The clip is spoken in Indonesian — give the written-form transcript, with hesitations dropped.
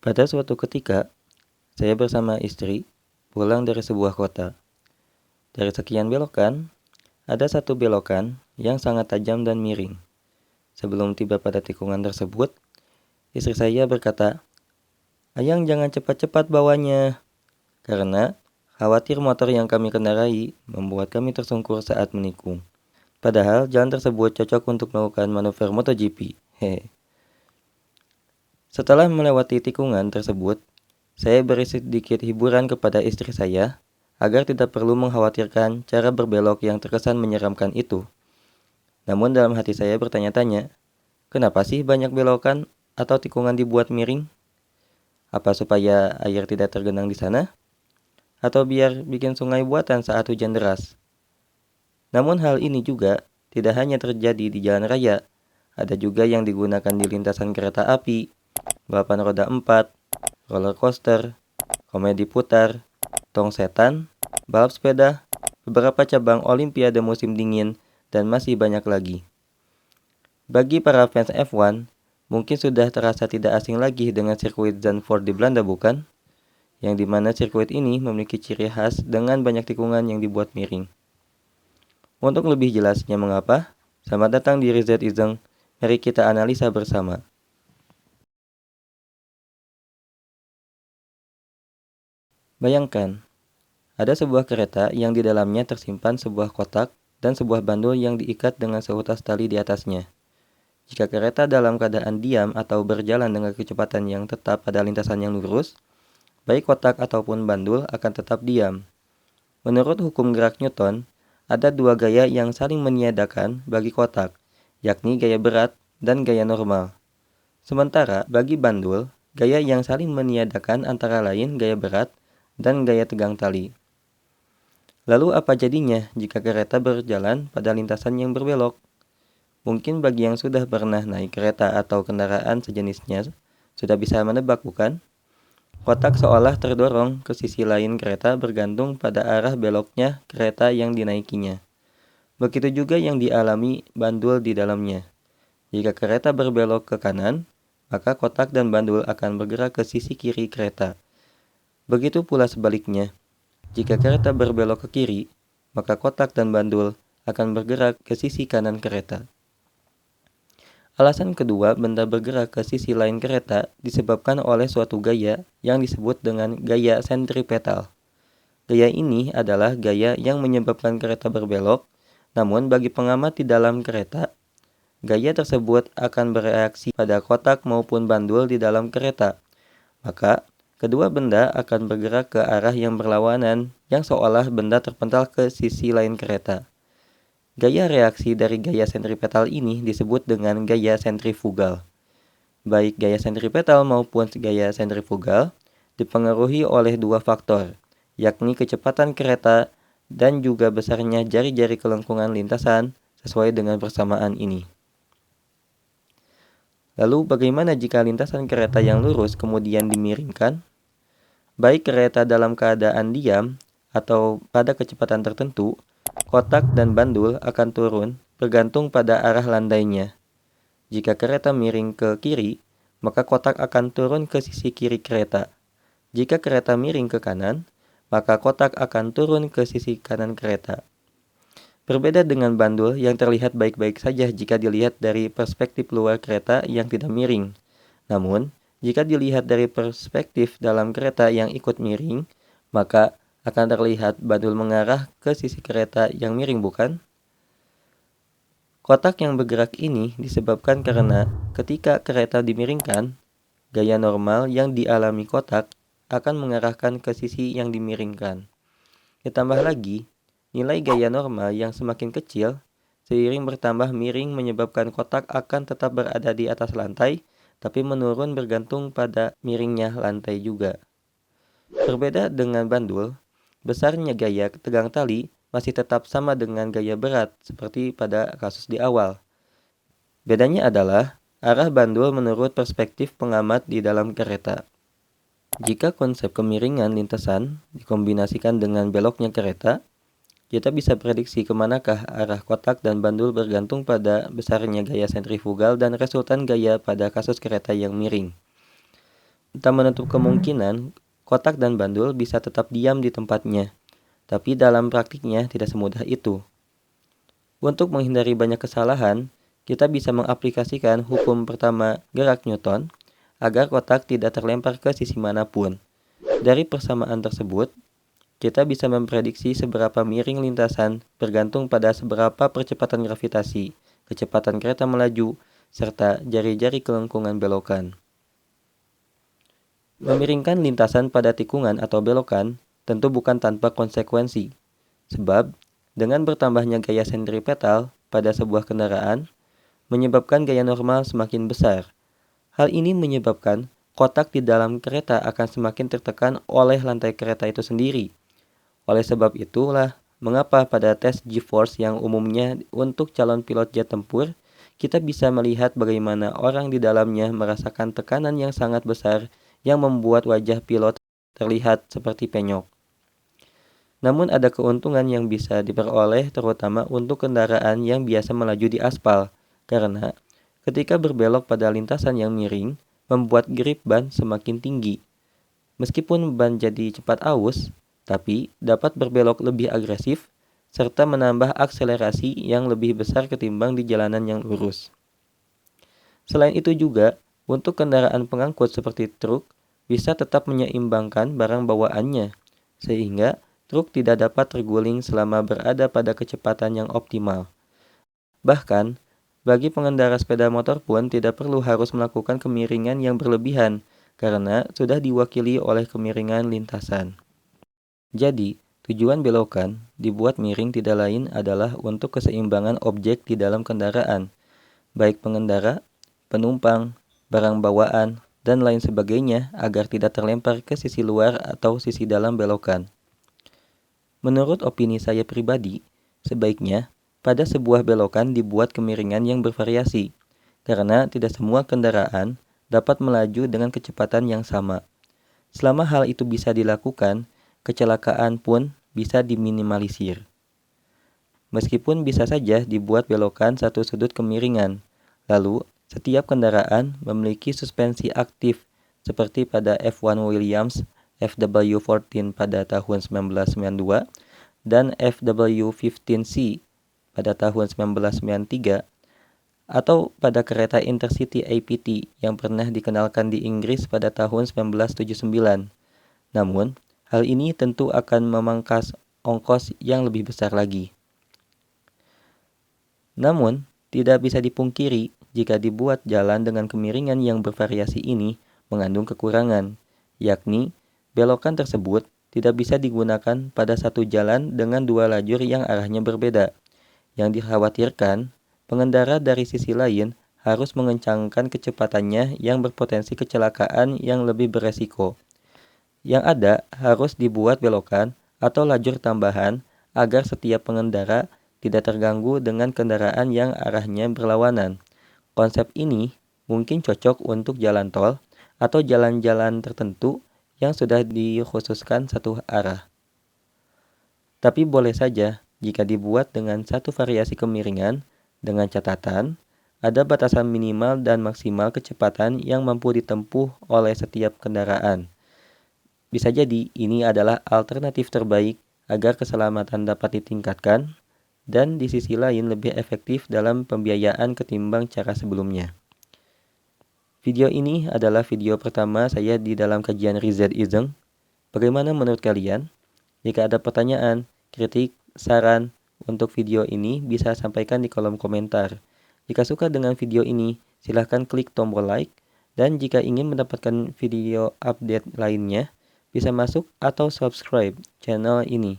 Pada suatu ketika, saya bersama istri pulang dari sebuah kota. Dari sekian belokan, ada satu belokan yang sangat tajam dan miring. Sebelum tiba pada tikungan tersebut, istri saya berkata, "Ayang jangan cepat-cepat bawanya," karena khawatir motor yang kami kendarai membuat kami tersungkur saat menikung. Padahal jalan tersebut cocok untuk melakukan manuver MotoGP. Hehe. Setelah melewati tikungan tersebut, saya beri sedikit hiburan kepada istri saya agar tidak perlu mengkhawatirkan cara berbelok yang terkesan menyeramkan itu. Namun dalam hati saya bertanya-tanya, kenapa sih banyak belokan atau tikungan dibuat miring? Apa supaya air tidak tergenang di sana? Atau biar bikin sungai buatan saat hujan deras? Namun hal ini juga tidak hanya terjadi di jalan raya, ada juga yang digunakan di lintasan kereta api, balapan roda 4, roller coaster, komedi putar, tong setan, balap sepeda, beberapa cabang olimpiade musim dingin, dan masih banyak lagi. Bagi para fans F1, mungkin sudah terasa tidak asing lagi dengan sirkuit Zandvoort di Belanda, bukan? Yang dimana sirkuit ini memiliki ciri khas dengan banyak tikungan yang dibuat miring. Untuk lebih jelasnya mengapa, selamat datang di Riset Iseng. Mari kita analisa bersama. Bayangkan, ada sebuah kereta yang di dalamnya tersimpan sebuah kotak dan sebuah bandul yang diikat dengan seutas tali di atasnya. Jika kereta dalam keadaan diam atau berjalan dengan kecepatan yang tetap pada lintasan yang lurus, baik kotak ataupun bandul akan tetap diam. Menurut hukum gerak Newton, ada dua gaya yang saling meniadakan bagi kotak, yakni gaya berat dan gaya normal. Sementara bagi bandul, gaya yang saling meniadakan antara lain gaya berat dan gaya tegang tali. Lalu apa jadinya jika kereta berjalan pada lintasan yang berbelok? Mungkin bagi yang sudah pernah naik kereta atau kendaraan sejenisnya, sudah bisa menebak, bukan? Kotak seolah terdorong ke sisi lain kereta bergantung pada arah beloknya kereta yang dinaikinya. Begitu juga yang dialami bandul di dalamnya. Jika kereta berbelok ke kanan, maka kotak dan bandul akan bergerak ke sisi kiri kereta. Begitu pula sebaliknya. Jika kereta berbelok ke kiri, maka kotak dan bandul akan bergerak ke sisi kanan kereta. Alasan kedua, benda bergerak ke sisi lain kereta disebabkan oleh suatu gaya yang disebut dengan gaya sentripetal. Gaya ini adalah gaya yang menyebabkan kereta berbelok, namun bagi pengamat di dalam kereta, gaya tersebut akan bereaksi pada kotak maupun bandul di dalam kereta. Maka, kedua benda akan bergerak ke arah yang berlawanan yang seolah benda terpental ke sisi lain kereta. Gaya reaksi dari gaya sentripetal ini disebut dengan gaya sentrifugal. Baik gaya sentripetal maupun gaya sentrifugal dipengaruhi oleh dua faktor, yakni kecepatan kereta dan juga besarnya jari-jari kelengkungan lintasan sesuai dengan persamaan ini. Lalu bagaimana jika lintasan kereta yang lurus kemudian dimiringkan? Baik kereta dalam keadaan diam atau pada kecepatan tertentu, kotak dan bandul akan turun bergantung pada arah landainya. Jika kereta miring ke kiri, maka kotak akan turun ke sisi kiri kereta. Jika kereta miring ke kanan, maka kotak akan turun ke sisi kanan kereta. Berbeda dengan bandul yang terlihat baik-baik saja jika dilihat dari perspektif luar kereta yang tidak miring. Namun, jika dilihat dari perspektif dalam kereta yang ikut miring, maka akan terlihat bandul mengarah ke sisi kereta yang miring, bukan? Kotak yang bergerak ini disebabkan karena ketika kereta dimiringkan, gaya normal yang dialami kotak akan mengarahkan ke sisi yang dimiringkan. Ditambah lagi, nilai gaya normal yang semakin kecil, seiring bertambah miring menyebabkan kotak akan tetap berada di atas lantai, tapi menurun bergantung pada miringnya lantai juga. Berbeda dengan bandul, besarnya gaya tegang tali masih tetap sama dengan gaya berat seperti pada kasus di awal. Bedanya adalah arah bandul menurut perspektif pengamat di dalam kereta. Jika konsep kemiringan lintasan dikombinasikan dengan beloknya kereta, kita bisa prediksi kemanakah arah kotak dan bandul bergantung pada besarnya gaya sentrifugal dan resultan gaya pada kasus kereta yang miring. tak menutup kemungkinan kotak dan bandul bisa tetap diam di tempatnya, tapi dalam praktiknya tidak semudah itu. Untuk menghindari banyak kesalahan, kita bisa mengaplikasikan hukum pertama gerak Newton agar kotak tidak terlempar ke sisi manapun. Dari persamaan tersebut, kita bisa memprediksi seberapa miring lintasan bergantung pada seberapa percepatan gravitasi, kecepatan kereta melaju, serta jari-jari kelengkungan belokan. Memiringkan lintasan pada tikungan atau belokan tentu bukan tanpa konsekuensi, sebab dengan bertambahnya gaya sentripetal pada sebuah kendaraan, menyebabkan gaya normal semakin besar. Hal ini menyebabkan kotak di dalam kereta akan semakin tertekan oleh lantai kereta itu sendiri. Oleh sebab itulah, mengapa pada tes G-force yang umumnya untuk calon pilot jet tempur, kita bisa melihat bagaimana orang di dalamnya merasakan tekanan yang sangat besar yang membuat wajah pilot terlihat seperti penyok. Namun ada keuntungan yang bisa diperoleh terutama untuk kendaraan yang biasa melaju di aspal, karena ketika berbelok pada lintasan yang miring, membuat grip ban semakin tinggi. Meskipun ban jadi cepat aus, tapi dapat berbelok lebih agresif, serta menambah akselerasi yang lebih besar ketimbang di jalanan yang lurus. Selain itu juga, untuk kendaraan pengangkut seperti truk, bisa tetap menyeimbangkan barang bawaannya, sehingga truk tidak dapat terguling selama berada pada kecepatan yang optimal. Bahkan, bagi pengendara sepeda motor pun tidak perlu harus melakukan kemiringan yang berlebihan, karena sudah diwakili oleh kemiringan lintasan. Jadi, tujuan belokan dibuat miring tidak lain adalah untuk keseimbangan objek di dalam kendaraan, baik pengendara, penumpang, barang bawaan, dan lain sebagainya agar tidak terlempar ke sisi luar atau sisi dalam belokan. Menurut opini saya pribadi, sebaiknya pada sebuah belokan dibuat kemiringan yang bervariasi, karena tidak semua kendaraan dapat melaju dengan kecepatan yang sama. Selama hal itu bisa dilakukan, kecelakaan pun bisa diminimalisir. Meskipun bisa saja dibuat belokan satu sudut kemiringan, lalu setiap kendaraan memiliki suspensi aktif seperti pada F1 Williams FW14 pada tahun 1992 dan FW15C pada tahun 1993 atau pada kereta Intercity APT yang pernah dikenalkan di Inggris pada tahun 1979. Namun, hal ini tentu akan memangkas ongkos yang lebih besar lagi. Namun, tidak bisa dipungkiri jika dibuat jalan dengan kemiringan yang bervariasi ini mengandung kekurangan, yakni belokan tersebut tidak bisa digunakan pada satu jalan dengan dua lajur yang arahnya berbeda. Yang dikhawatirkan, pengendara dari sisi lain harus mengencangkan kecepatannya yang berpotensi kecelakaan yang lebih beresiko. Yang ada harus dibuat belokan atau lajur tambahan agar setiap pengendara tidak terganggu dengan kendaraan yang arahnya berlawanan. Konsep ini mungkin cocok untuk jalan tol atau jalan-jalan tertentu yang sudah dikhususkan satu arah. Tapi boleh saja jika dibuat dengan satu variasi kemiringan dengan catatan ada batasan minimal dan maksimal kecepatan yang mampu ditempuh oleh setiap kendaraan. Bisa jadi ini adalah alternatif terbaik agar keselamatan dapat ditingkatkan dan di sisi lain lebih efektif dalam pembiayaan ketimbang cara sebelumnya. Video ini adalah video pertama saya di dalam kajian Rizet-Ism. Bagaimana menurut kalian? Jika ada pertanyaan, kritik, saran untuk video ini bisa sampaikan di kolom komentar. Jika suka dengan video ini, silahkan klik tombol like. Dan jika ingin mendapatkan video update lainnya, bisa masuk atau subscribe channel ini.